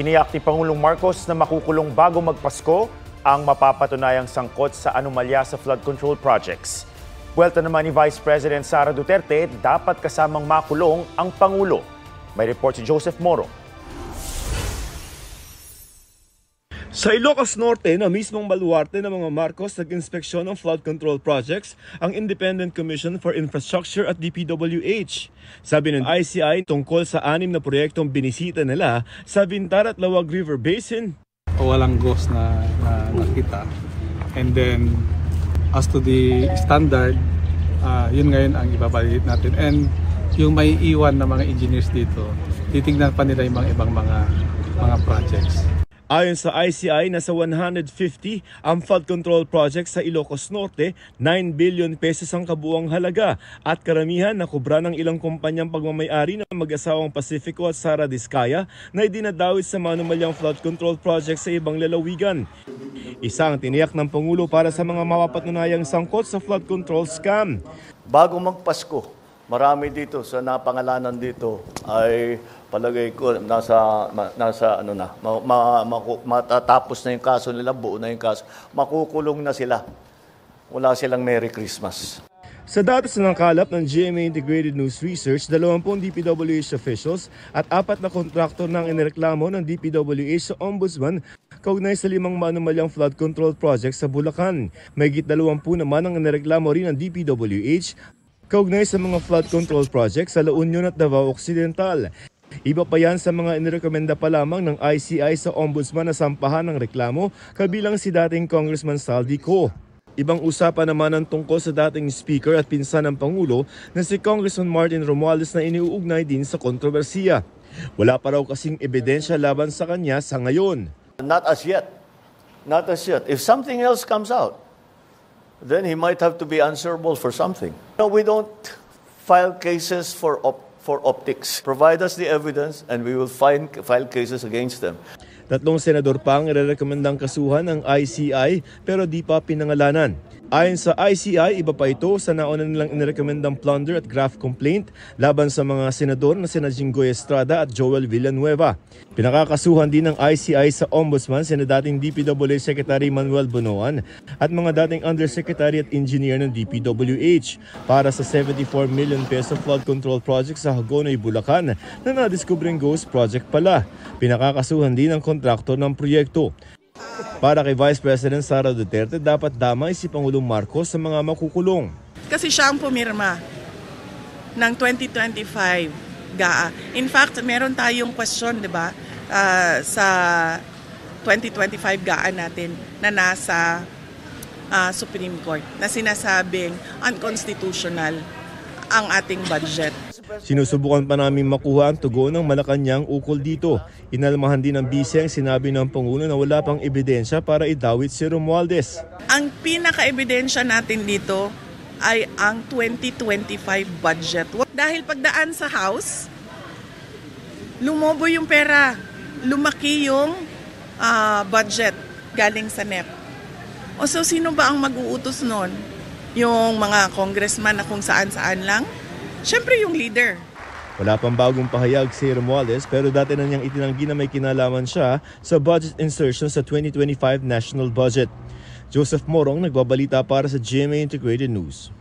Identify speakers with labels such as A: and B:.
A: Tiniyak ni Pangulong Marcos na makukulong bago magpasko ang mapapatunayang sangkot sa anomalya sa flood control projects. Buwelta naman ni Vice President Sara Duterte, dapat kasamang makulong ang Pangulo. May report si Joseph Moro.
B: Sa Ilocos Norte na mismong baluarte ng mga Marcos nag-inspeksyon ng flood control projects ang Independent Commission for Infrastructure at DPWH. Sabi ng ICI tungkol sa 6 na proyektong binisita nila sa Vintar at Lawag River Basin.
C: Walang ghost na nakita. And then as to the standard, yun ngayon ang ipapalit natin. And yung may iwan na mga engineers dito, titignan pa nila yung mga ibang mga projects.
B: Ayon sa ICI, nasa 150 ang flood control project sa Ilocos Norte, 9 billion pesos ang kabuuang halaga at karamihan na kubra ng ilang kumpanyang pagmamayari ng mag-asawang Pacifico at Sara Diskaya na idinadawit sa manumalyang flood control project sa ibang lalawigan. Isa ang tiniyak ng Pangulo para sa mga mapapatunayang sangkot sa flood control scam.
D: Bago magpasko, marami dito sa napangalanan dito ay palagay ko nasa matatapos na yung kaso nila, buo na yung kaso. Makukulong na sila. Wala silang Merry Christmas.
B: Sa datos na nakalap ng GMA Integrated News Research, 20 DPWH officials at 4 na kontraktor ng inireklamo ng DPWH sa Ombudsman kaugnay sa 5 manumalyang flood control projects sa Bulacan. Mahigit 20 naman ang inireklamo rin ng DPWH kaugnay sa mga flood control projects sa La Union at Davao Occidental. Iba pa yan sa mga inirekomenda pa lamang ng ICI sa Ombudsman na sampahan ng reklamo kabilang si dating Congressman Saldi Co. Ibang usapan naman ang tungkol sa dating speaker at pinsan ng Pangulo na si Congressman Martin Romualdez na iniuugnay din sa kontrobersiya. Wala pa raw kasing ebidensya laban sa kanya sa ngayon.
D: Not as yet. Not as yet. If something else comes out, then he might have to be answerable for something. No, we don't file cases for optics. Provide us the evidence and we will file cases against them.
B: 3 senador pa ang irerekomendang kasuhan ng ICI pero di pa pinangalanan. Ayon sa ICI, iba pa ito sa nauna nilang inirekomendang plunder at graft complaint laban sa mga senador na sina Jinggoy Estrada at Joel Villanueva. Pinakakasuhan din ng ICI sa Ombudsman sina dating DPWH Secretary Manuel Bonoan at mga dating Undersecretary at Engineer ng DPWH para sa 74 million peso flood control project sa Hagonoy, Bulacan na nadiskubreng ghost project pala. Pinakakasuhan din ang kontraktor ng proyekto. Para kay Vice President Sara Duterte, dapat damay si Pangulong Marcos sa mga makukulong.
E: Kasi siya ang pumirma ng 2025 GAA. In fact, meron tayong question, di ba, sa 2025 GAA natin na nasa Supreme Court na sinasabing unconstitutional ang ating budget.
B: Sinusubukan pa namin makuha ang tugon ng Malacanang ukol dito. Inalmahan din ng bise ang sinabi ng Pangulo na wala pang ebidensya para idawit si Romualdez.
E: Ang pinaka-ebidensya natin dito ay ang 2025 budget. Dahil pagdaan sa House, lumobo yung pera, lumaki yung budget galing sa NEP. O so sino ba ang mag-uutos nun? Yung mga congressman na kung saan-saan lang? Siyempre yung leader.
B: Wala pang bagong pahayag si Romualdez pero dati na niyang itinanggi na may kinalaman siya sa budget insertion sa 2025 national budget. Joseph Morong nagbabalita para sa GMA Integrated News.